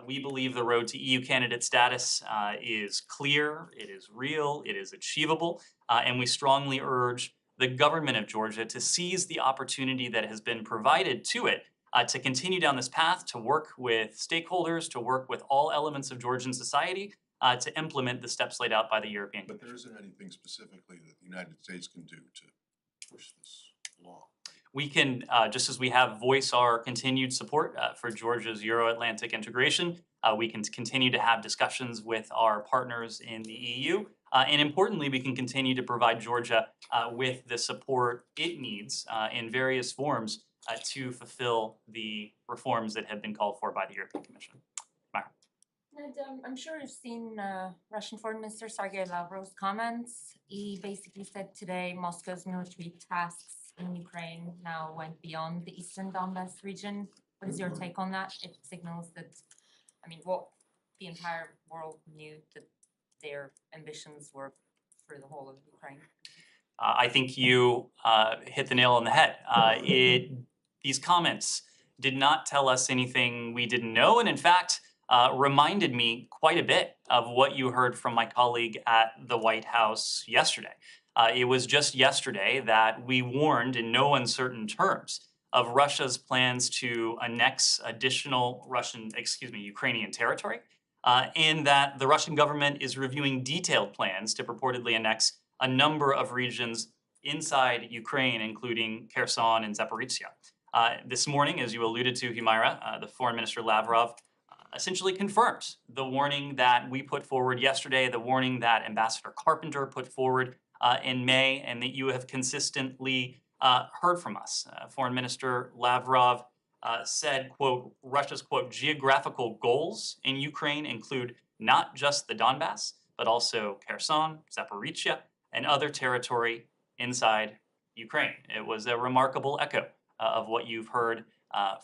We believe the road to EU candidate status is clear, it is real, it is achievable, and we strongly urge the government of Georgia to seize the opportunity that has been provided to it to continue down this path, to work with stakeholders, to work with all elements of Georgian society to implement the steps laid out by the European But Commission. there isn't anything specifically that the United States can do to push this along. We can, just as we have voice our continued support for Georgia's Euro-Atlantic integration, we can continue to have discussions with our partners in the EU. And importantly, we can continue to provide Georgia with the support it needs in various forms to fulfill the reforms that have been called for by the European Commission. Myra. And I'm sure you've seen Russian Foreign Minister Sergei Lavrov's comments. He basically said today Moscow's military tasks in Ukraine now went beyond the eastern Donbass region. What is your take on that? It signals that, what the entire world knew that their ambitions were for the whole of Ukraine. I think you hit the nail on the head. These comments did not tell us anything we didn't know, and in fact, reminded me quite a bit of what you heard from my colleague at the White House yesterday. It was just yesterday that we warned in no uncertain terms of Russia's plans to annex additional Ukrainian territory, and that the Russian government is reviewing detailed plans to purportedly annex a number of regions inside Ukraine, including Kherson and Zaporizhia. This morning, as you alluded to, Humaira, the Foreign Minister Lavrov essentially confirms the warning that we put forward yesterday, the warning that Ambassador Carpenter put forward in May, and that you have consistently heard from us. Foreign Minister Lavrov said, quote, Russia's, quote, geographical goals in Ukraine include not just the Donbass, but also Kherson, Zaporizhia, and other territory inside Ukraine. It was a remarkable echo of what you've heard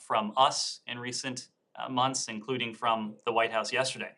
from us in recent months, including from the White House yesterday.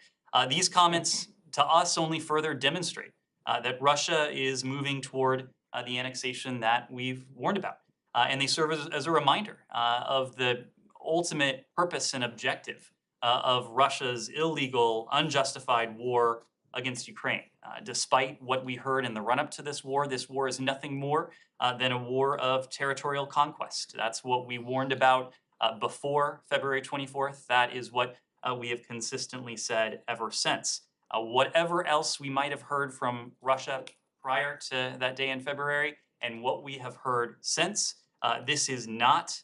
These comments to us only further demonstrate that Russia is moving toward the annexation that we've warned about. And they serve as a reminder of the ultimate purpose and objective of Russia's illegal, unjustified war against Ukraine. Despite what we heard in the run-up to this war is nothing more than a war of territorial conquest. That's what we warned about before February 24th. That is what we have consistently said ever since. Whatever else we might have heard from Russia prior to that day in February and what we have heard since, this is not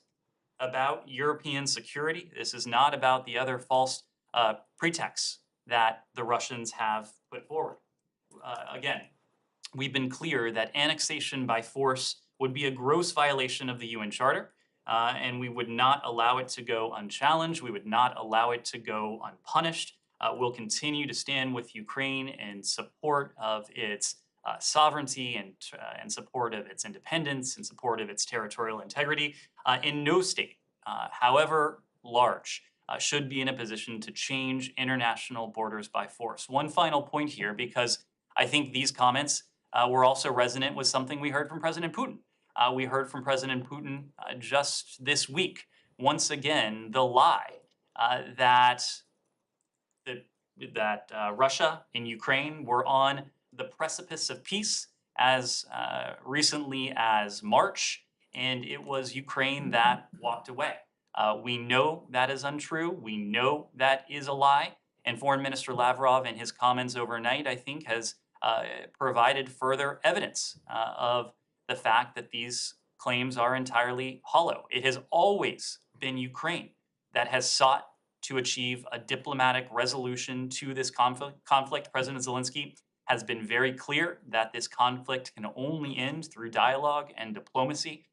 about European security. This is not about the other false pretexts that the Russians have put forward. Again, we've been clear that annexation by force would be a gross violation of the UN Charter, and we would not allow it to go unchallenged. We would not allow it to go unpunished. We'll continue to stand with Ukraine in support of its sovereignty and support of its independence and support of its territorial integrity. In no state, however large, should be in a position to change international borders by force. One final point here, because I think these comments were also resonant with something we heard from President Putin. We heard from President Putin just this week, once again, the lie that Russia and Ukraine were on the precipice of peace as recently as March, and it was Ukraine that walked away. We know that is untrue. We know that is a lie. And Foreign Minister Lavrov, in his comments overnight, I think, has provided further evidence of the fact that these claims are entirely hollow. It has always been Ukraine that has sought to achieve a diplomatic resolution to this conflict. President Zelensky has been very clear that this conflict can only end through dialogue and diplomacy.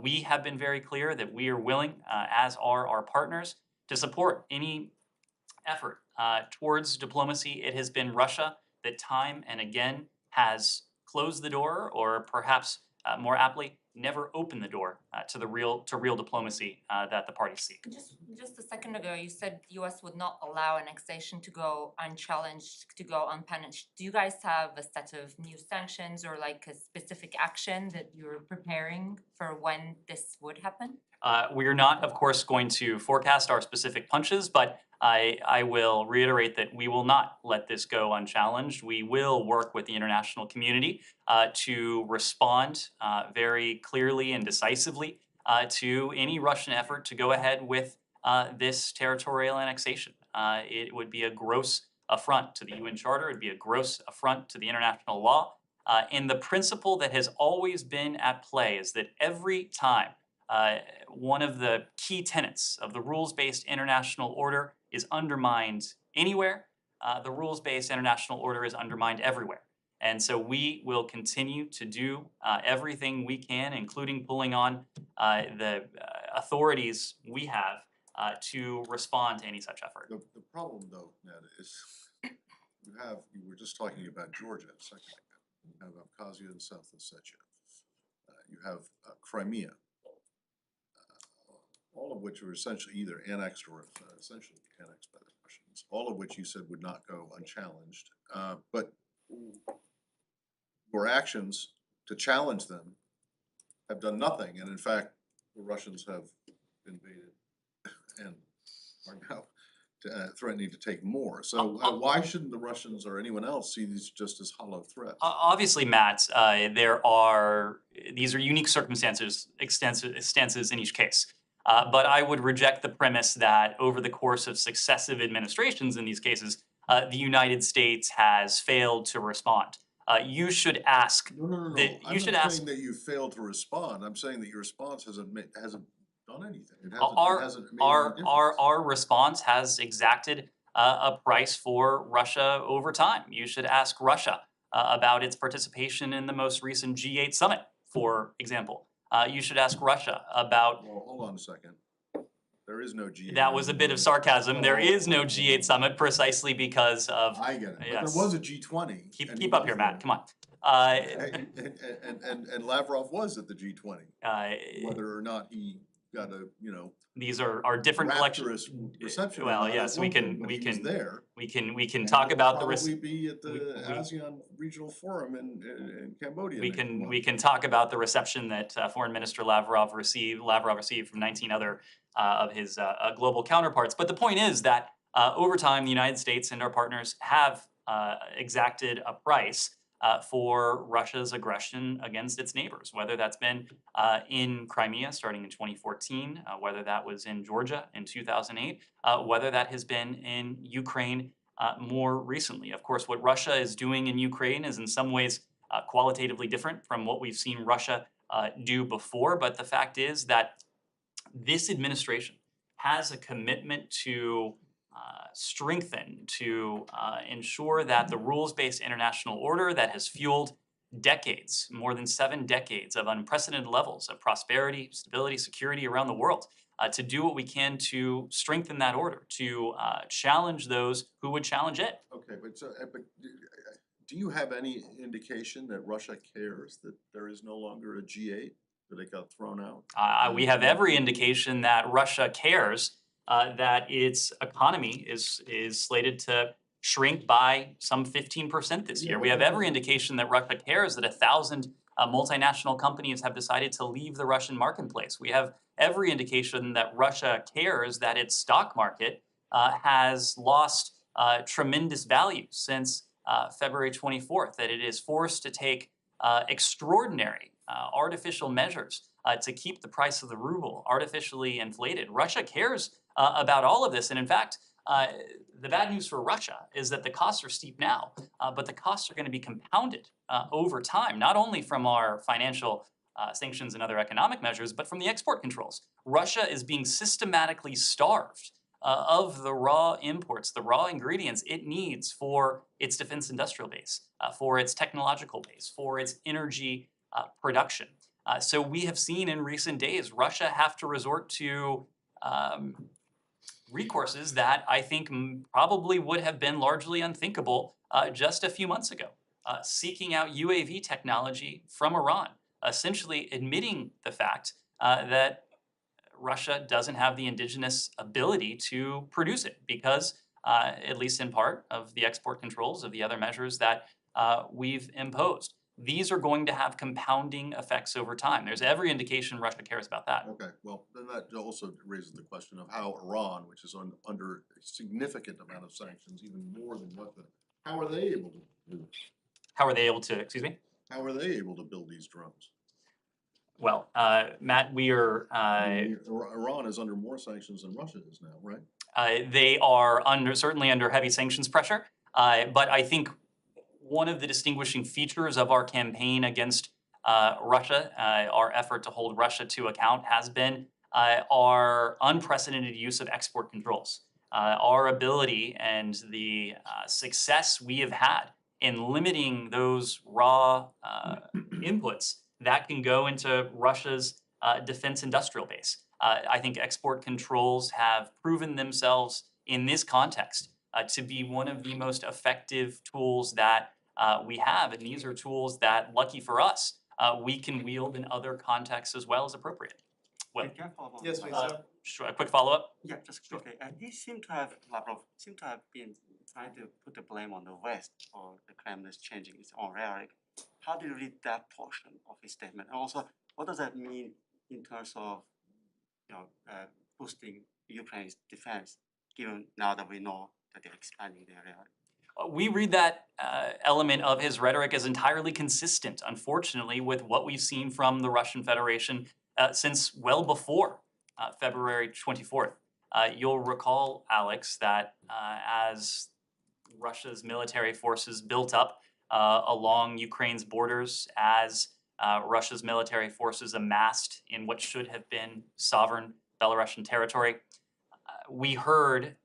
We have been very clear that we are willing, as are our partners, to support any effort towards diplomacy. It has been Russia that time and again has closed the door, or perhaps more aptly, never opened the door to real diplomacy that the parties seek. Just a second ago, you said the U.S. would not allow annexation to go unchallenged, to go unpunished. Do you guys have a set of new sanctions or like a specific action that you're preparing for when this would happen? We are not, of course, going to forecast our specific punches, but I will reiterate that we will not let this go unchallenged. We will work with the international community to respond very clearly and decisively to any Russian effort to go ahead with this territorial annexation. It would be a gross affront to the UN Charter. It'd be a gross affront to the international law. And the principle that has always been at play is that every time one of the key tenets of the rules-based international order is undermined anywhere, the rules-based international order is undermined everywhere. And so we will continue to do everything we can, including pulling on the authorities we have to respond to any such effort. The problem though, Ned, is you were just talking about Georgia a second ago. You have Abkhazia and South Ossetia. You have Crimea, all of which were essentially either annexed or essentially annexed by the Russians, all of which you said would not go unchallenged. But your actions to challenge them have done nothing. And in fact, the Russians have invaded and are now threatening to take more. So why shouldn't the Russians or anyone else see these just as hollow threats? Obviously, Matt, these are unique circumstances in each case. But I would reject the premise that over the course of successive administrations in these cases, the United States has failed to respond. You should ask. No. I'm not saying that you failed to respond. I'm saying that your response hasn't done anything. It hasn't made any difference. Our response has exacted a price for Russia over time. You should ask Russia about its participation in the most recent G8 summit, for example. You should ask Russia about. Well, hold on a second. There is no G8. That was a bit of sarcasm. There is no G8 summit precisely because of. I get it. But Yes. there was a G20. Keep up here, Matt. Come on. And Lavrov was at the G20. Whether or not he got a these are different collections. rapturous reception. Well, yes, we can there. we can talk about the probably be at the ASEAN Regional Forum in Cambodia. we can talk about the reception that Foreign Minister Lavrov received from 19 other of his global counterparts. But the point is that over time, the United States and our partners have exacted a price for Russia's aggression against its neighbors, whether that's been in Crimea starting in 2014, whether that was in Georgia in 2008, whether that has been in Ukraine more recently. Of course, what Russia is doing in Ukraine is in some ways qualitatively different from what we've seen Russia do before. But the fact is that this administration has a commitment to strengthen, to ensure that the rules-based international order that has fueled decades, more than 7 decades of unprecedented levels of prosperity, stability, security around the world, to do what we can to strengthen that order, to challenge those who would challenge it. Okay, but do you have any indication that Russia cares that there is no longer a G8, that it got thrown out? We have every indication that Russia cares that its economy is slated to shrink by some 15% this year. We have every indication that Russia cares that 1,000 multinational companies have decided to leave the Russian marketplace. We have every indication that Russia cares that its stock market has lost tremendous value since February 24th, that it is forced to take extraordinary artificial measures to keep the price of the ruble artificially inflated. Russia cares about all of this. And in fact, the bad news for Russia is that the costs are steep now, but the costs are going to be compounded over time, not only from our financial sanctions and other economic measures, but from the export controls. Russia is being systematically starved of the raw imports, the raw ingredients it needs for its defense industrial base, for its technological base, for its energy production. So we have seen in recent days Russia have to resort to recourses that I think probably would have been largely unthinkable just a few months ago, seeking out UAV technology from Iran, essentially admitting the fact that Russia doesn't have the indigenous ability to produce it because, at least in part, of the export controls of the other measures that we've imposed. these are going to have compounding effects over time. There's every indication Russia cares about that. Okay, well, then that also raises the question of how Iran, which is under a significant amount of sanctions, even more than Russia, how are they able to do this? How are they able to, excuse me? How are they able to build these drones? Well, Matt, we are, Iran is under more sanctions than Russia is now, right? they are certainly under heavy sanctions pressure. But I think one of the distinguishing features of our campaign against Russia, our effort to hold Russia to account, has been our unprecedented use of export controls. Our ability and the success we have had in limiting those raw inputs that can go into Russia's defense industrial base. I think export controls have proven themselves in this context to be one of the most effective tools that we have. And these are tools that, lucky for us, we can wield in other contexts as well as appropriate. Well, Can I follow up? Yes, please. sure, a quick follow-up. Yeah, just quickly. He seemed to have, Lavrov seemed to have been trying to put the blame on the West for the Kremlin's changing its own rhetoric. How do you read that portion of his statement? And also, what does that mean in terms of, boosting Ukraine's defense, given now that we know that they're expanding their rhetoric? We read that element of his rhetoric as entirely consistent, unfortunately, with what we've seen from the Russian Federation since well before February 24th. You'll recall, Alex, that as Russia's military forces built up along Ukraine's borders, as Russia's military forces amassed in what should have been sovereign Belarusian territory, we heard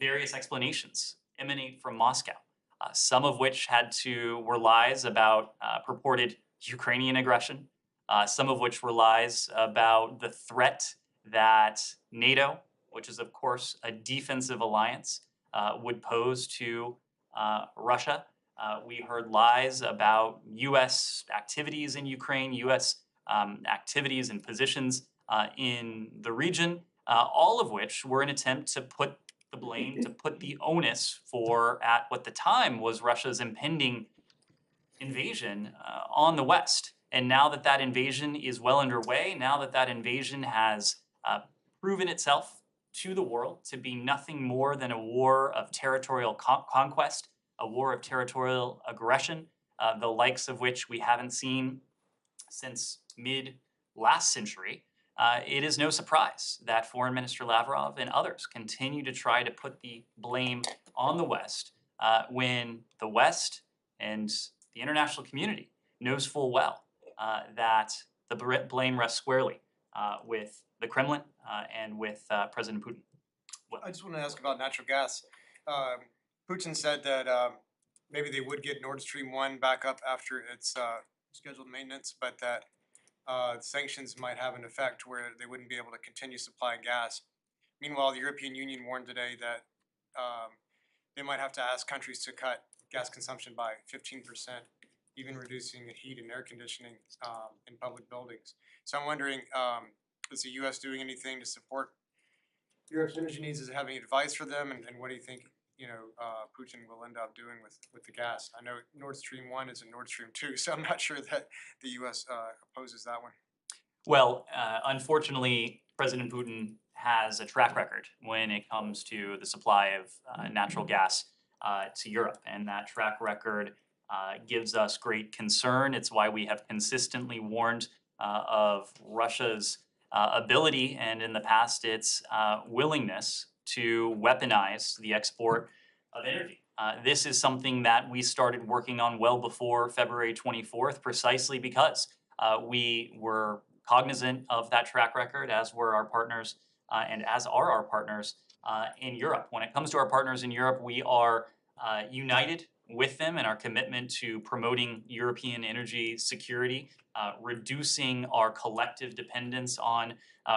various explanations emanate from Moscow, some of which were lies about purported Ukrainian aggression, some of which were lies about the threat that NATO, which is of course a defensive alliance, would pose to Russia. We heard lies about U.S. activities in Ukraine, U.S. Activities and positions in the region, all of which were an attempt to put the blame, to put the onus for, at what the time was Russia's impending invasion, on the West. And now that that invasion is well underway, now that that invasion has proven itself to the world to be nothing more than a war of territorial conquest, a war of territorial aggression, the likes of which we haven't seen since mid last century, it is no surprise that Foreign Minister Lavrov and others continue to try to put the blame on the West when the West and the international community knows full well that the blame rests squarely with the Kremlin and with President Putin. I just want to ask about natural gas. Putin said that maybe they would get Nord Stream 1 back up after its scheduled maintenance, but that sanctions might have an effect where they wouldn't be able to continue supplying gas. Meanwhile, the European Union warned today that they might have to ask countries to cut gas consumption by 15%, even reducing the heat and air conditioning in public buildings. So I'm wondering, is the U.S. doing anything to support Europe's energy needs? Does it have any advice for them? And what do you think, Putin will end up doing with the gas? I know Nord Stream 1 is in Nord Stream 2, so I'm not sure that the U.S. opposes that one. Well, unfortunately, President Putin has a track record when it comes to the supply of natural gas to Europe, and that track record gives us great concern. It's why we have consistently warned of Russia's ability, and in the past, its willingness to weaponize the export of energy. This is something that we started working on well before February 24th, precisely because we were cognizant of that track record, as were our partners and as are our partners in Europe. When it comes to our partners in Europe, we are united with them in our commitment to promoting European energy security, reducing our collective dependence on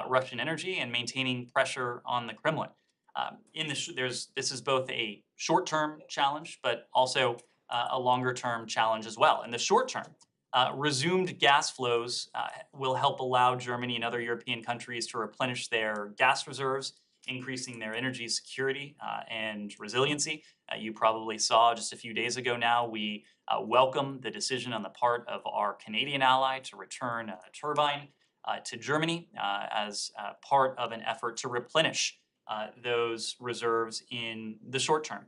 Russian energy, and maintaining pressure on the Kremlin. This is both a short-term challenge, but also a longer-term challenge as well. In the short term, resumed gas flows will help allow Germany and other European countries to replenish their gas reserves increasing their energy security and resiliency. You probably saw just a few days ago now, we welcome the decision on the part of our Canadian ally to return a turbine to Germany as part of an effort to replenish those reserves in the short term.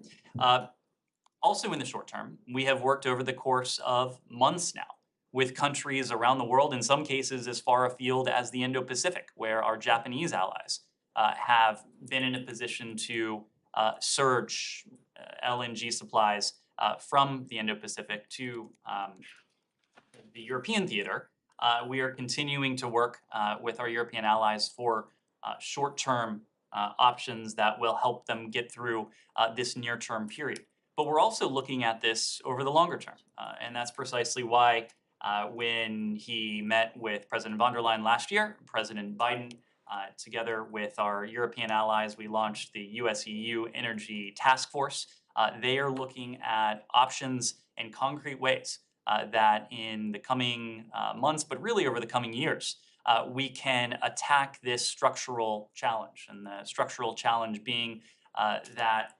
Also in the short term, we have worked over the course of months now with countries around the world, in some cases as far afield as the Indo-Pacific, where our Japanese allies have been in a position to surge LNG supplies from the Indo-Pacific to the European theater. We are continuing to work with our European allies for short-term options that will help them get through this near-term period. But we're also looking at this over the longer term. And that's precisely why when he met with President von der Leyen last year, President Biden, together with our European allies, we launched the US-EU Energy Task Force. They are looking at options and concrete ways that in the coming months, but really over the coming years, we can attack this structural challenge. And the structural challenge being that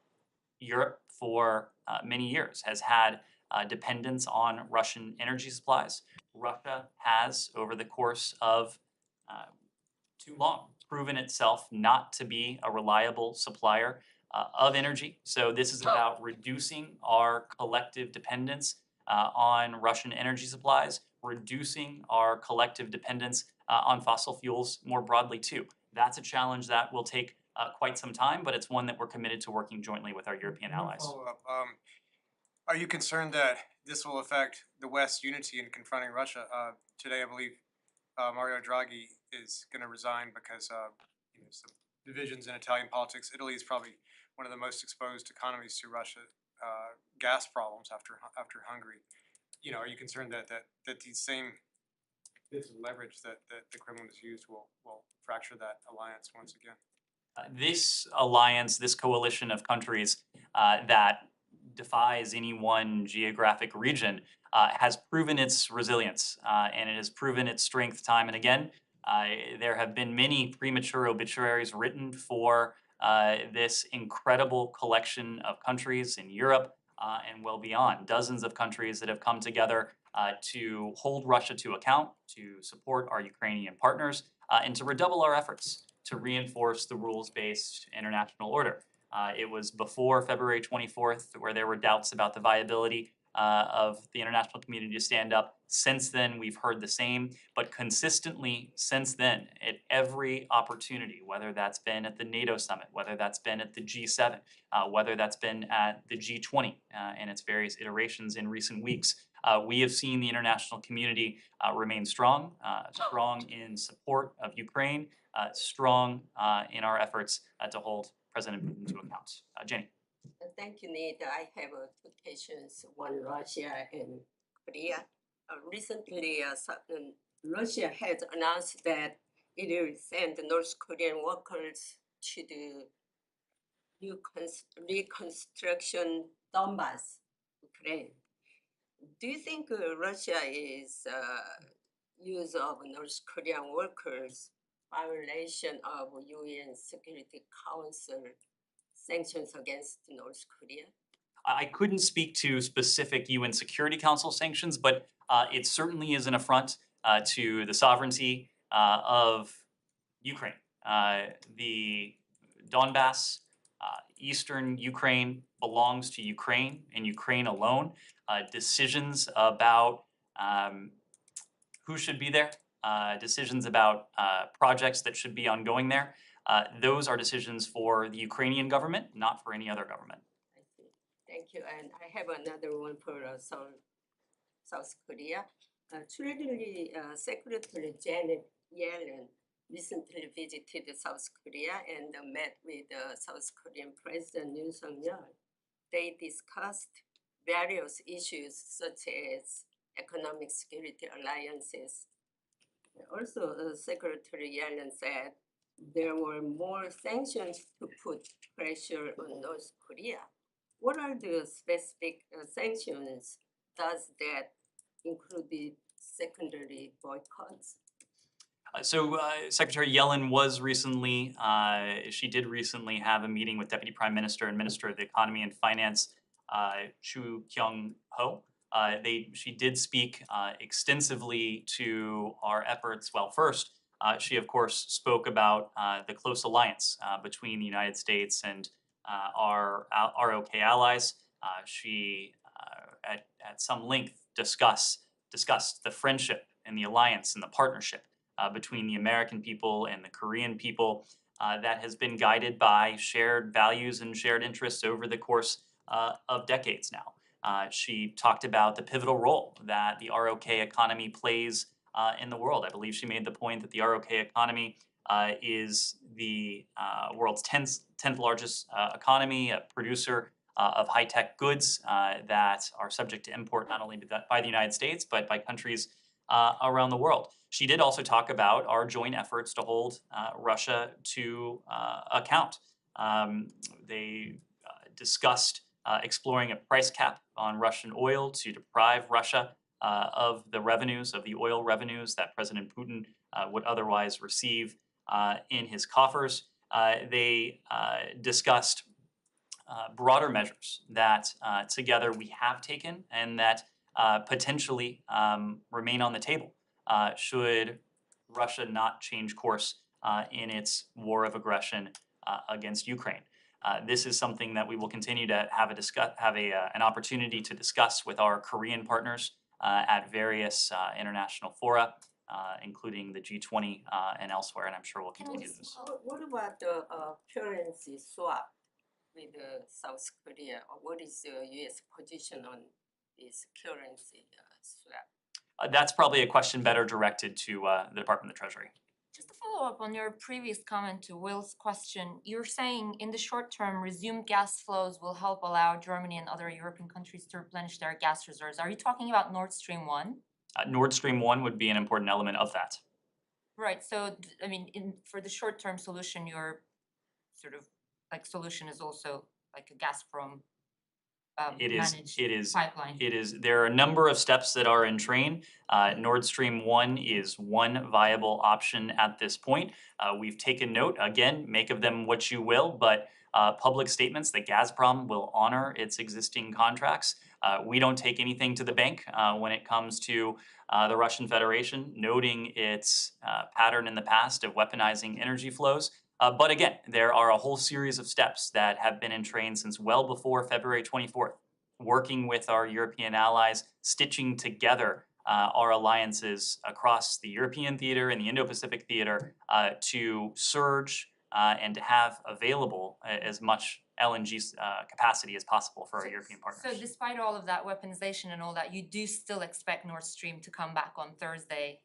Europe for many years has had dependence on Russian energy supplies. Russia has, over the course of too long, proven itself not to be a reliable supplier of energy. So this is about reducing our collective dependence on Russian energy supplies, reducing our collective dependence on fossil fuels more broadly too. That's a challenge that will take quite some time, but it's one that we're committed to working jointly with our European allies. Follow-up. Are you concerned that this will affect the West's unity in confronting Russia? Today, I believe Mario Draghi is going to resign because some divisions in Italian politics. Italy is probably one of the most exposed economies to Russia gas problems after Hungary. Are you concerned that these same bits of leverage that the Kremlin has used will fracture that alliance once again? This alliance, this coalition of countries that defies any one geographic region has proven its resilience and it has proven its strength time and again. There have been many premature obituaries written for this incredible collection of countries in Europe and well beyond. Dozens of countries that have come together to hold Russia to account, to support our Ukrainian partners, and to redouble our efforts to reinforce the rules-based international order. It was before February 24th where there were doubts about the viability of the international community to stand up. Since then, we've heard the same, but consistently since then, at every opportunity, whether that's been at the NATO summit, whether that's been at the G7, whether that's been at the G20 and its various iterations in recent weeks, we have seen the international community remain strong, strong in support of Ukraine, strong in our efforts to hold President Putin to account. Jenny. Thank you, Ned. I have two questions, one Russia and Korea. Recently, Russia has announced that it will send North Korean workers to the reconstruction Donbass, Ukraine. Do you think Russia is use of North Korean workers violation of UN Security Council sanctions against North Korea? I couldn't speak to specific UN Security Council sanctions, but it certainly is an affront to the sovereignty of Ukraine. The Donbass, eastern Ukraine belongs to Ukraine and Ukraine alone. Decisions about who should be there, decisions about projects that should be ongoing there, those are decisions for the Ukrainian government, not for any other government. I see. Thank you. And I have another one for South Korea. Treasury Secretary Janet Yellen recently visited South Korea and met with South Korean President Yoon Suk-yeol. They discussed various issues such as economic security alliances. Also, Secretary Yellen said there were more sanctions to put pressure on North Korea. What are the specific sanctions? Does that include the secondary boycotts? Secretary Yellen was recently, she did recently have a meeting with Deputy Prime Minister and Minister of the Economy and Finance, Chu Kyung-ho. She did speak extensively to our efforts. Well, first, she of course spoke about the close alliance between the United States and our ROK allies. She at some length discussed the friendship and the alliance and the partnership between the American people and the Korean people that has been guided by shared values and shared interests over the course of decades now. She talked about the pivotal role that the ROK economy plays in the world. I believe she made the point that the ROK economy is the world's 10th largest economy, a producer of high-tech goods that are subject to import not only by the United States, but by countries around the world. She did also talk about our joint efforts to hold Russia to account. They discussed exploring a price cap on Russian oil to deprive Russia of the revenues, of the oil revenues that President Putin would otherwise receive in his coffers. They discussed broader measures that together we have taken and that potentially remain on the table should Russia not change course in its war of aggression against Ukraine. This is something that we will continue to have an opportunity to discuss with our Korean partners at various international fora, including the G20 and elsewhere, and I'm sure we'll continue this. What about the currency swap with South Korea? Or what is the U.S. position on this currency swap? That's probably a question better directed to the Department of the Treasury. Just to follow up on your previous comment to Will's question, you're saying in the short term, resumed gas flows will help allow Germany and other European countries to replenish their gas reserves. Are you talking about Nord Stream 1? Nord Stream 1 would be an important element of that. Right, so, I mean, for the short-term solution, your sort of, like, solution is also like a Gazprom managed pipeline. There are a number of steps that are in train. Nord Stream 1 is one viable option at this point. We've taken note, again, make of them what you will, but public statements that Gazprom will honor its existing contracts. We don't take anything to the bank when it comes to the Russian Federation, noting its pattern in the past of weaponizing energy flows. But again, there are a whole series of steps that have been in train since well before February 24th, working with our European allies, stitching together our alliances across the European theater and the Indo-Pacific theater to surge and to have available as much LNG capacity as possible for our European partners. So despite all of that weaponization and all that, you do still expect Nord Stream to come back on Thursday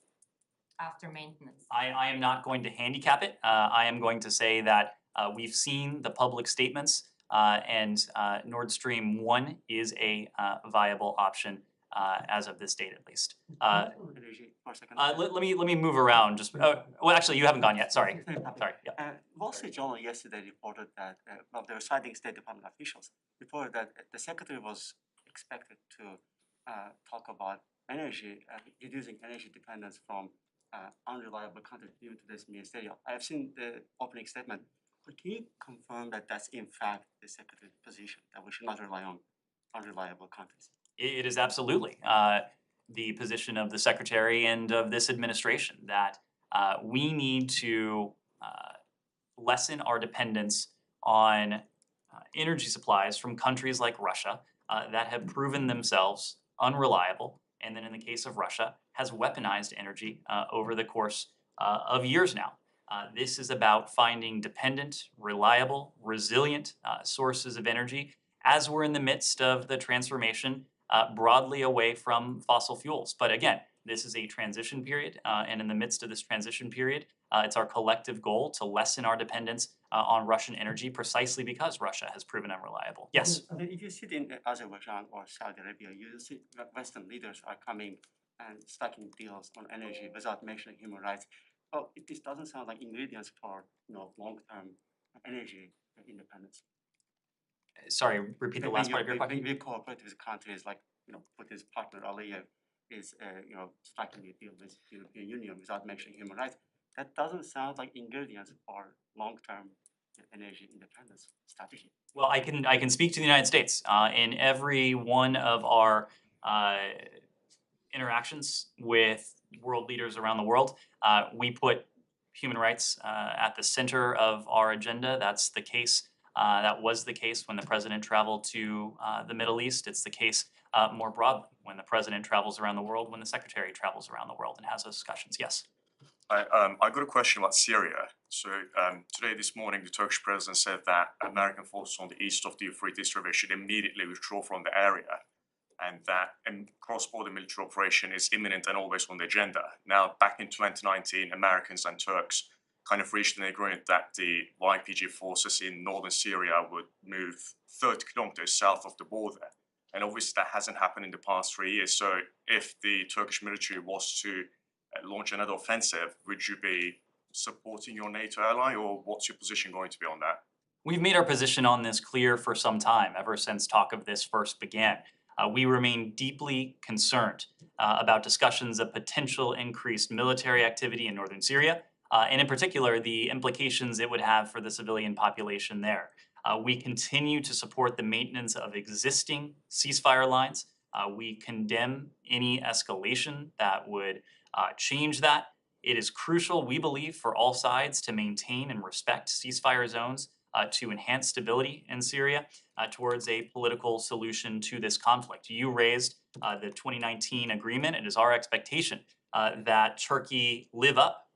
after maintenance? I am not going to handicap it. I am going to say that we've seen the public statements and Nord Stream 1 is a viable option as of this date at least. Energy for a second. Let me move around. Just well, actually, you haven't gone yet. Sorry. Sorry. Yeah. Wall Street Journal yesterday reported that, well, they were citing State Department officials, reported that the secretary was expected to talk about energy, reducing energy dependence from unreliable countries due to this ministerial. I have seen the opening statement, but can you confirm that that's in fact the secretary's position, that we should not rely on unreliable countries? It is absolutely the position of the secretary and of this administration that we need to lessen our dependence on energy supplies from countries like Russia that have proven themselves unreliable, and then in the case of Russia, has weaponized energy over the course of years now. This is about finding dependent, reliable, resilient sources of energy as we're in the midst of the transformation broadly away from fossil fuels. But again, this is a transition period, and in the midst of this transition period, it's our collective goal to lessen our dependence on Russian energy precisely because Russia has proven unreliable. Yes? If you sit in Azerbaijan or Saudi Arabia, you see that Western leaders are coming and striking deals on energy without mentioning human rights. Oh, this doesn't sound like ingredients for long-term energy independence. Sorry, repeat the last part of your question. We cooperate with countries like Putin's partner Aliyev is striking a deal with the European Union without mentioning human rights. that doesn't sound like ingredients for long-term energy independence strategy. Well, I can speak to the United States. In every one of our interactions with world leaders around the world, we put human rights at the center of our agenda. That's the case. That was the case when the president traveled to the Middle East. It's the case more broadly when the president travels around the world, when the secretary travels around the world and has those discussions. Yes. I got a question about Syria. So today, this morning, the Turkish president said that American forces on the east of the Euphrates River should immediately withdraw from the area, and that a cross-border military operation is imminent and always on the agenda. Now, back in 2019, Americans and Turks kind of reached an agreement that the YPG forces in northern Syria would move 30 kilometers south of the border. And obviously, that hasn't happened in the past 3 years. So if the Turkish military was to launch another offensive, would you be supporting your NATO ally, or what's your position going to be on that? We've made our position on this clear for some time, ever since talk of this first began. We remain deeply concerned about discussions of potential increased military activity in northern Syria, and in particular, the implications it would have for the civilian population there. We continue to support the maintenance of existing ceasefire lines. We condemn any escalation that would change that. It is crucial, we believe, for all sides to maintain and respect ceasefire zones to enhance stability in Syria towards a political solution to this conflict. You raised the 2019 agreement. It is our expectation that Turkey live up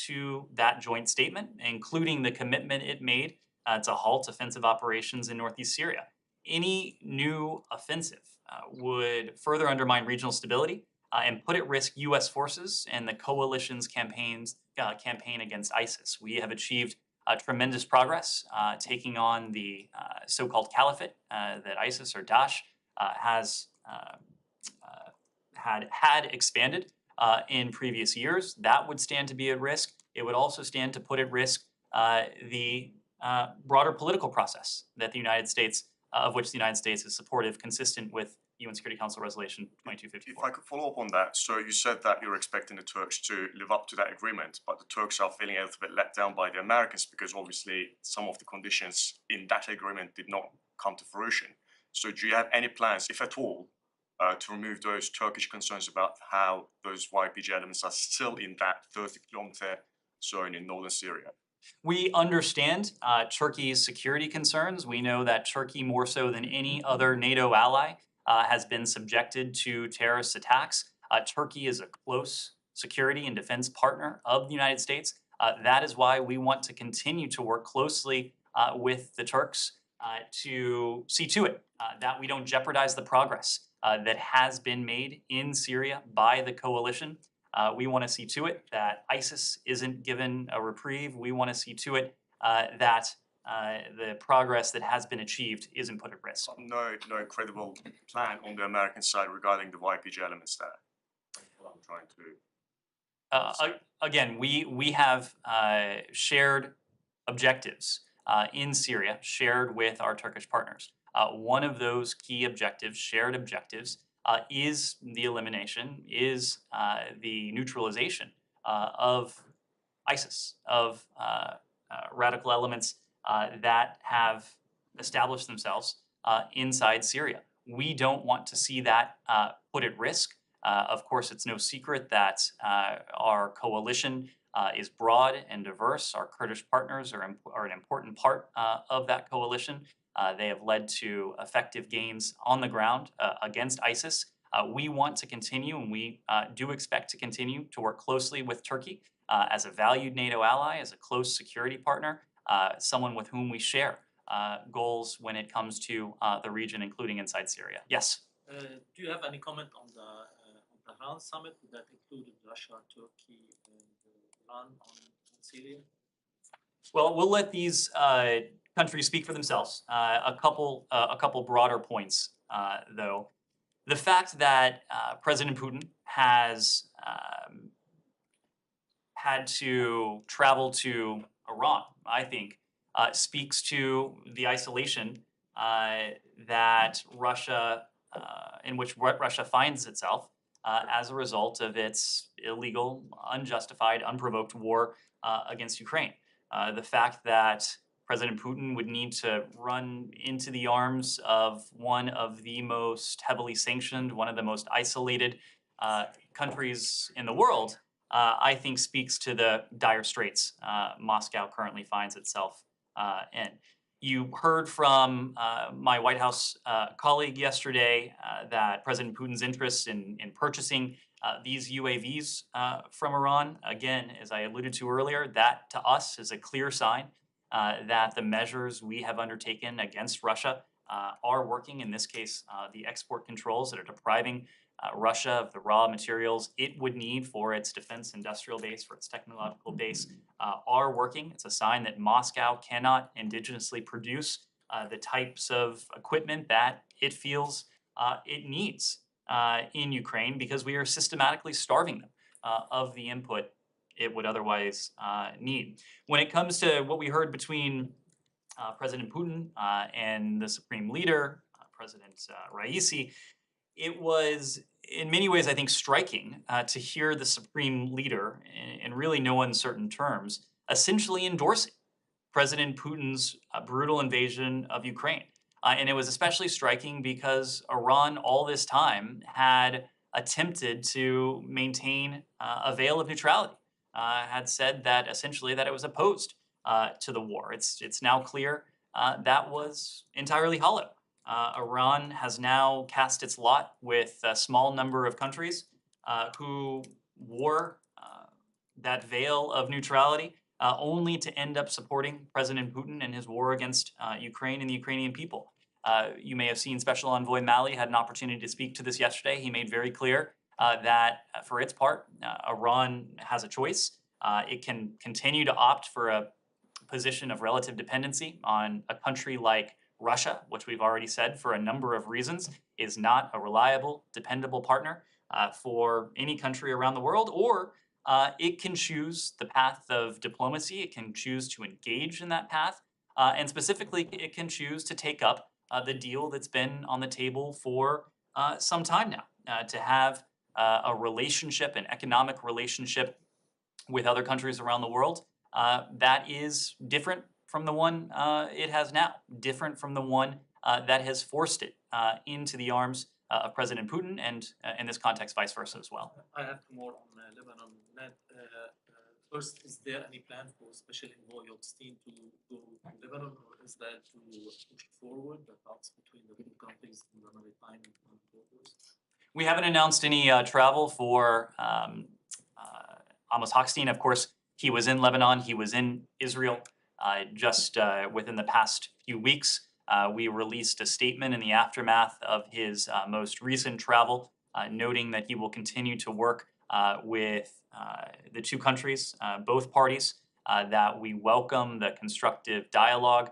to that joint statement, including the commitment it made to halt offensive operations in northeast Syria. Any new offensive would further undermine regional stability and put at risk U.S. forces and the coalition's campaign against ISIS. We have achieved tremendous progress taking on the so-called caliphate that ISIS or Daesh has had expanded in previous years. That would stand to be at risk. It would also stand to put at risk the broader political process that the United States, of which the United States is supportive, consistent with UN Security Council Resolution If 2254. I could follow up on that, so you said that you're expecting the Turks to live up to that agreement, but the Turks are feeling a little bit let down by the Americans because obviously some of the conditions in that agreement did not come to fruition. So do you have any plans, if at all, to remove those Turkish concerns about how those YPG elements are still in that 30-kilometer zone in northern Syria? We understand Turkey's security concerns. We know that Turkey, more so than any other NATO ally, has been subjected to terrorist attacks. Turkey is a close security and defense partner of the United States. That is why we want to continue to work closely with the Turks to see to it that we don't jeopardize the progress that has been made in Syria by the coalition. We want to see to it that ISIS isn't given a reprieve. We want to see to it that the progress that has been achieved isn't put at risk. No credible plan on the American side regarding the YPG elements there. What I'm trying to Again, we have shared objectives in Syria, shared with our Turkish partners. One of those key objectives, shared objectives, is the elimination, is the neutralization of ISIS, of radical elements that have established themselves inside Syria. We don't want to see that put at risk. Of course, it's no secret that our coalition is broad and diverse. Our Kurdish partners are an important part of that coalition. They have led to effective gains on the ground against ISIS. We want to continue, and we do expect to continue to work closely with Turkey as a valued NATO ally, as a close security partner, someone with whom we share goals when it comes to the region, including inside Syria. Yes? Do you have any comment on the Tehran summit that included Russia, Turkey, and Iran on Syria? Well, we'll let these countries speak for themselves. A couple broader points, though. The fact that President Putin has had to travel to Iran, I think, speaks to the isolation that Russia, in which Russia finds itself as a result of its illegal, unjustified, unprovoked war against Ukraine. The fact that President Putin would need to run into the arms of one of the most heavily sanctioned, one of the most isolated countries in the world, I think speaks to the dire straits Moscow currently finds itself in. You heard from my White House colleague yesterday that President Putin's interest in purchasing these UAVs from Iran, again, as I alluded to earlier, that to us is a clear sign that the measures we have undertaken against Russia are working. In this case, the export controls that are depriving Russia of the raw materials it would need for its defense industrial base, for its technological base, are working. It's a sign that Moscow cannot indigenously produce the types of equipment that it feels it needs in Ukraine because we are systematically starving them of the input it would otherwise need. When it comes to what we heard between President Putin and the Supreme Leader, President Raisi, it was in many ways, I think, striking to hear the Supreme Leader, in really no uncertain terms, essentially endorsing President Putin's brutal invasion of Ukraine. And it was especially striking because Iran all this time had attempted to maintain a veil of neutrality, had said that essentially that it was opposed to the war. It's now clear that was entirely hollow. Iran has now cast its lot with a small number of countries who wore that veil of neutrality only to end up supporting President Putin and his war against Ukraine and the Ukrainian people. You may have seen Special Envoy Malley had an opportunity to speak to this yesterday. He made very clear that for its part, Iran has a choice. It can continue to opt for a position of relative dependency on a country like Russia, which we've already said for a number of reasons is not a reliable, dependable partner for any country around the world, or it can choose the path of diplomacy. It can choose to engage in that path, and specifically, it can choose to take up the deal that's been on the table for some time now, to have a relationship, an economic relationship with other countries around the world that is different from the one it has now, different from the one that has forced it into the arms of President Putin, and in this context, vice versa as well. I have more on Lebanon. Ned, first, is there any plan for Special Envoy Goldstein to go to Lebanon, or is that to push forward the talks between the two countries in the maritime borders? We haven't announced any travel for Amos Hochstein. Of course, he was in Lebanon. He was in Israel just within the past few weeks. We released a statement in the aftermath of his most recent travel, noting that he will continue to work with the two countries, both parties, that we welcome the constructive dialogue.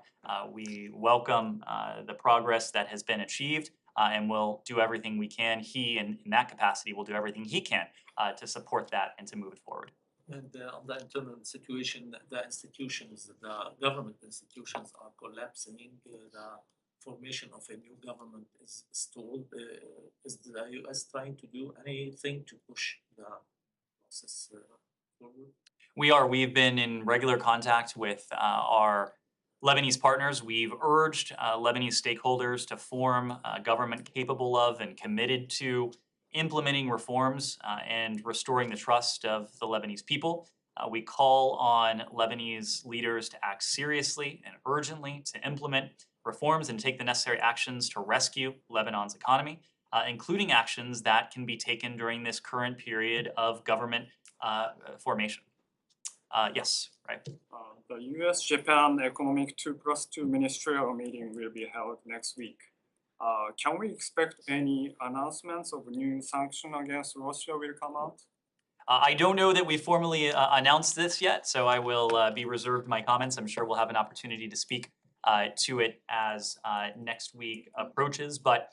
We welcome the progress that has been achieved, and we'll do everything we can. He, in that capacity, will do everything he can to support that and to move it forward. And on the internal situation, the institutions, the government institutions are collapsing. The formation of a new government is stalled. Is the U.S. trying to do anything to push the process forward? We are. We've been in regular contact with our Lebanese partners. We've urged Lebanese stakeholders to form a government capable of and committed to implementing reforms and restoring the trust of the Lebanese people. We call on Lebanese leaders to act seriously and urgently to implement reforms and take the necessary actions to rescue Lebanon's economy, including actions that can be taken during this current period of government formation. Yes, right. The U.S.-Japan Economic 2+2 ministerial meeting will be held next week. Can we expect any announcements of new sanction against Russia will come out? I don't know that we formally announced this yet, so I will be reserved my comments. I'm sure we'll have an opportunity to speak to it as next week approaches. But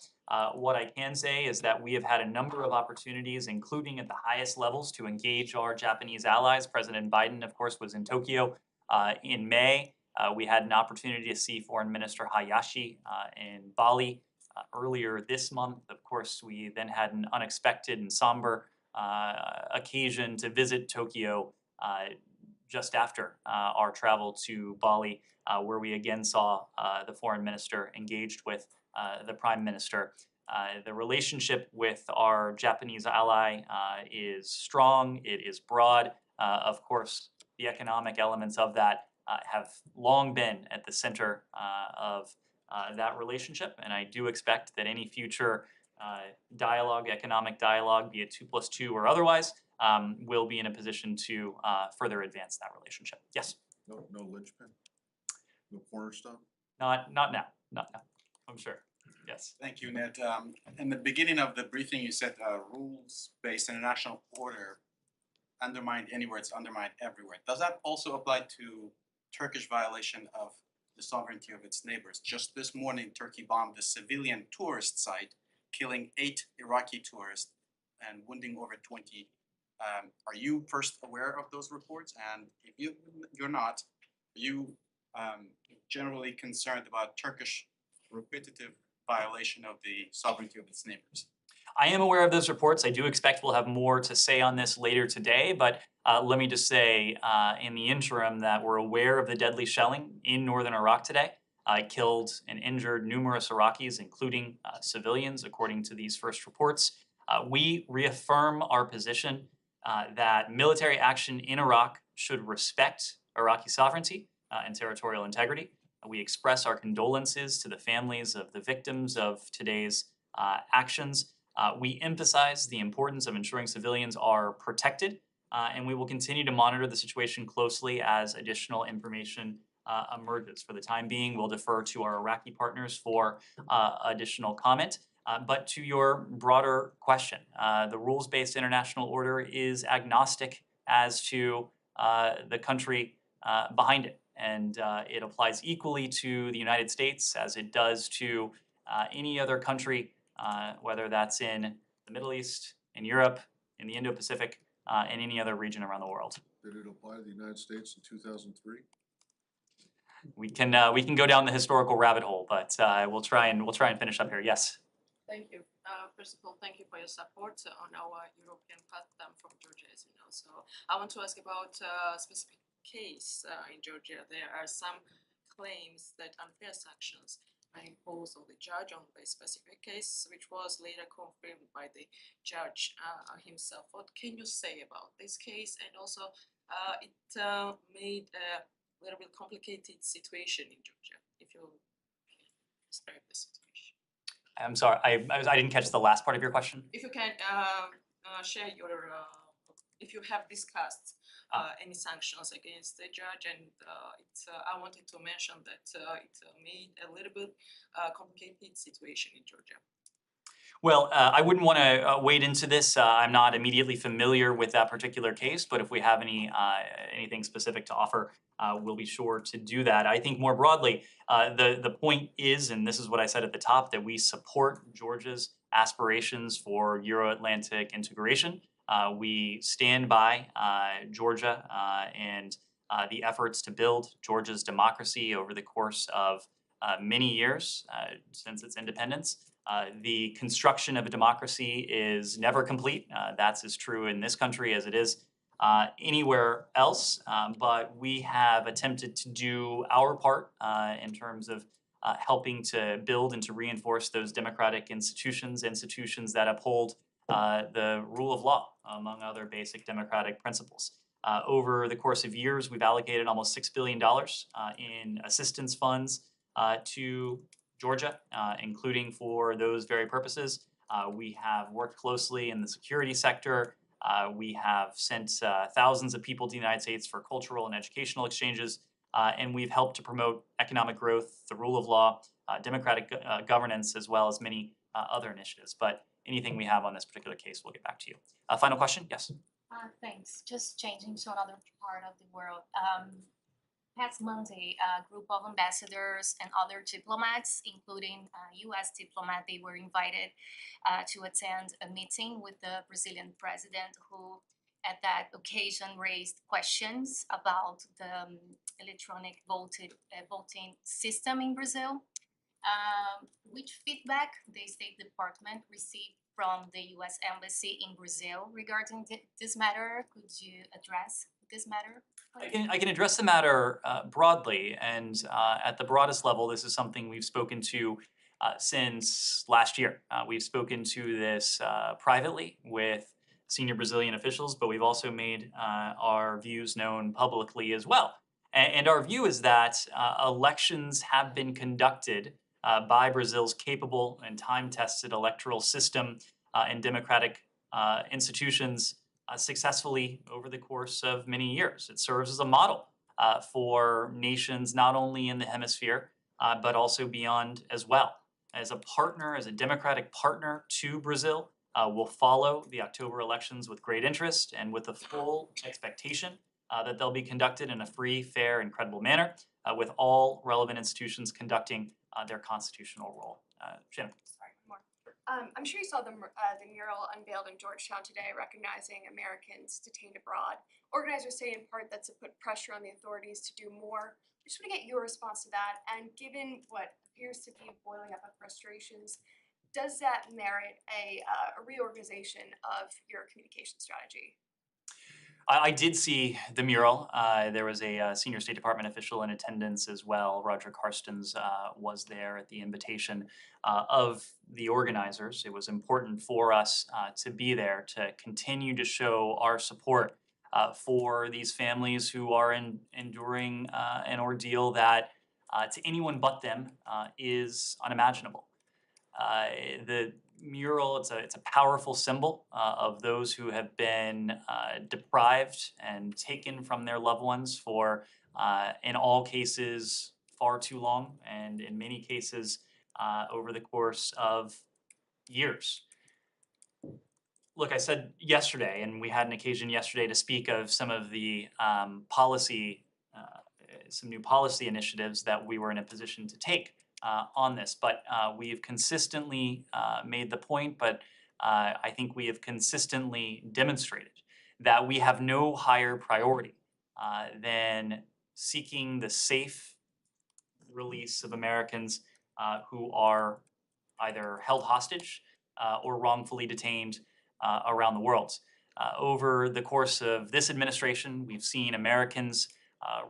what I can say is that we have had a number of opportunities, including at the highest levels, to engage our Japanese allies. President Biden, of course, was in Tokyo in May. We had an opportunity to see Foreign Minister Hayashi in Bali earlier this month. Of course, we then had an unexpected and somber occasion to visit Tokyo just after our travel to Bali, where we again saw the foreign minister engaged with the prime minister. The relationship with our Japanese ally is strong, it is broad. Of course, the economic elements of that have long been at the center of that relationship, and I do expect that any future dialogue, economic dialogue, be it 2+2 or otherwise, will be in a position to further advance that relationship. Yes, No linchpin? No cornerstone? not now, I'm sure. Yes. Thank you, Ned. In the beginning of the briefing, you said rules-based international order undermined anywhere, it's undermined everywhere. Does that also apply to Turkish violation of the sovereignty of its neighbors? Just this morning, Turkey bombed a civilian tourist site, killing 8 Iraqi tourists and wounding over 20. Are you first aware of those reports? And if you're not, are you generally concerned about Turkish repetitive violation of the sovereignty of its neighbors? I am aware of those reports. I do expect we'll have more to say on this later today, but let me just say in the interim that we're aware of the deadly shelling in northern Iraq today. It killed and injured numerous Iraqis, including civilians, according to these first reports. We reaffirm our position that military action in Iraq should respect Iraqi sovereignty and territorial integrity. We express our condolences to the families of the victims of today's actions. We emphasize the importance of ensuring civilians are protected, and we will continue to monitor the situation closely as additional information emerges. For the time being, we'll defer to our Iraqi partners for additional comment. But to your broader question, the rules-based international order is agnostic as to the country behind it. And it applies equally to the United States as it does to any other country, whether that's in the Middle East, in Europe, in the Indo-Pacific, and any other region around the world. Did it apply to the United States in 2003? We can go down the historical rabbit hole, but we'll try and finish up here. Yes. Thank you. First of all, thank you for your support on our European platform from Georgia, as you know. So I want to ask about a specific case in Georgia. There are some claims that unfair sanctions are imposed on the judge on the specific case, which was later confirmed by the judge himself. What can you say about this case? And also, it made a little bit complicated situation in Georgia, if you can describe the situation. I'm sorry, I didn't catch the last part of your question. If you can share your, if you have discussed any sanctions against the judge, and I wanted to mention that it made a little bit complicated situation in Georgia. Well, I wouldn't want to wade into this. I'm not immediately familiar with that particular case, but if we have anything specific to offer, we'll be sure to do that. I think more broadly, the point is, and this is what I said at the top, that we support Georgia's aspirations for Euro-Atlantic integration. We stand by Georgia and the efforts to build Georgia's democracy over the course of many years since its independence. The construction of a democracy is never complete. That's as true in this country as it is anywhere else. But we have attempted to do our part in terms of helping to build and to reinforce those democratic institutions that uphold the rule of law, among other basic democratic principles. Over the course of years, we've allocated almost $6 billion in assistance funds to Georgia, including for those very purposes. We have worked closely in the security sector. We have sent thousands of people to the United States for cultural and educational exchanges, and we've helped to promote economic growth, the rule of law, democratic governance, as well as many other initiatives. But anything we have on this particular case, we'll get back to you. Final question? Yes. Thanks. Just changing to another part of the world. Past Monday, a group of ambassadors and other diplomats, including U.S. diplomat, they were invited to attend a meeting with the Brazilian president, who at that occasion raised questions about the electronic voting system in Brazil. Which feedback the State Department received from the U.S. Embassy in Brazil regarding this matter? Could you address this matter? I can address the matter broadly, and at the broadest level, this is something we've spoken to since last year. We've spoken to this privately with senior Brazilian officials, but we've also made our views known publicly as well. And our view is that elections have been conducted by Brazil's capable and time-tested electoral system and democratic institutions successfully over the course of many years. It serves as a model for nations not only in the hemisphere, but also beyond as well. As a partner, as a democratic partner to Brazil, we'll follow the October elections with great interest and with the full expectation that they'll be conducted in a free, fair, and credible manner, with all relevant institutions conducting their constitutional role. Shannon. Sorry, one more. I'm sure you saw the mural unveiled in Georgetown today recognizing Americans detained abroad. Organizers say in part that's to put pressure on the authorities to do more. I just want to get your response to that. And given what appears to be boiling up of frustrations, does that merit a reorganization of your communication strategy? I did see the mural. There was a senior State Department official in attendance as well. Roger Karstens was there at the invitation of the organizers. It was important for us to be there to continue to show our support for these families who are enduring an ordeal that to anyone but them is unimaginable. The mural, it's a powerful symbol of those who have been deprived and taken from their loved ones for, in all cases, far too long, and in many cases, over the course of years. Look, I said yesterday, and we had an occasion yesterday to speak of some of the some new policy initiatives that we were in a position to take on this, but we have consistently made the point, but I think we have consistently demonstrated that we have no higher priority than seeking the safe release of Americans who are either held hostage or wrongfully detained around the world. Over the course of this administration, we've seen Americans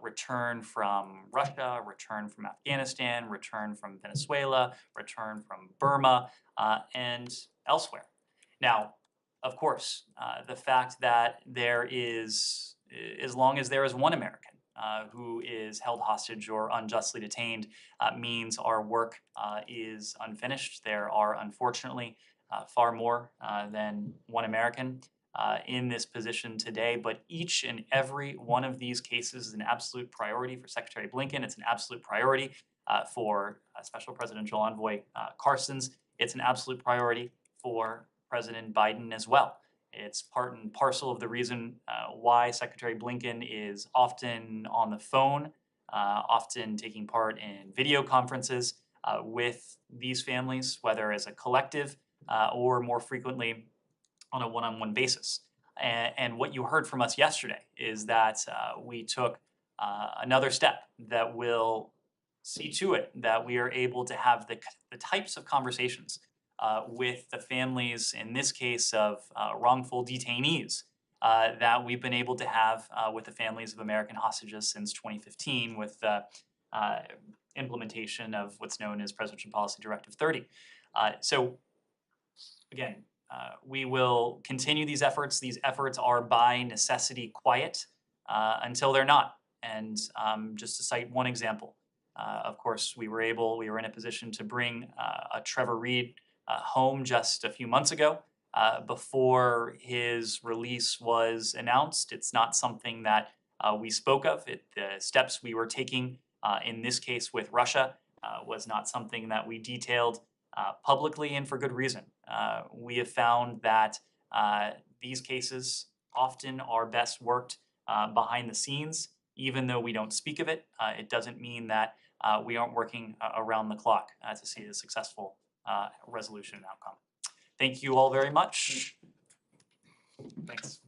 return from Russia, return from Afghanistan, return from Venezuela, return from Burma, and elsewhere. Now, of course, the fact that there is, as long as there is one American who is held hostage or unjustly detained, means our work is unfinished. There are, unfortunately, far more than one American in this position today, but each and every one of these cases is an absolute priority for Secretary Blinken. It's an absolute priority for Special Presidential Envoy Carstens. It's an absolute priority for President Biden as well. It's part and parcel of the reason why Secretary Blinken is often on the phone, often taking part in video conferences with these families, whether as a collective or more frequently on a one-on-one basis. And what you heard from us yesterday is that we took another step that will see to it that we are able to have the types of conversations with the families, in this case of wrongful detainees, that we've been able to have with the families of American hostages since 2015 with the implementation of what's known as Presidential Policy Directive 30. So again, we will continue these efforts. These efforts are by necessity quiet until they're not. And just to cite one example, of course, we were in a position to bring a Trevor Reed home just a few months ago before his release was announced. It's not something that we spoke of. The steps we were taking in this case with Russia was not something that we detailed publicly, and for good reason. We have found that these cases often are best worked behind the scenes. Even though we don't speak of it, it doesn't mean that we aren't working around the clock to see a successful resolution and outcome. Thank you all very much. Thanks.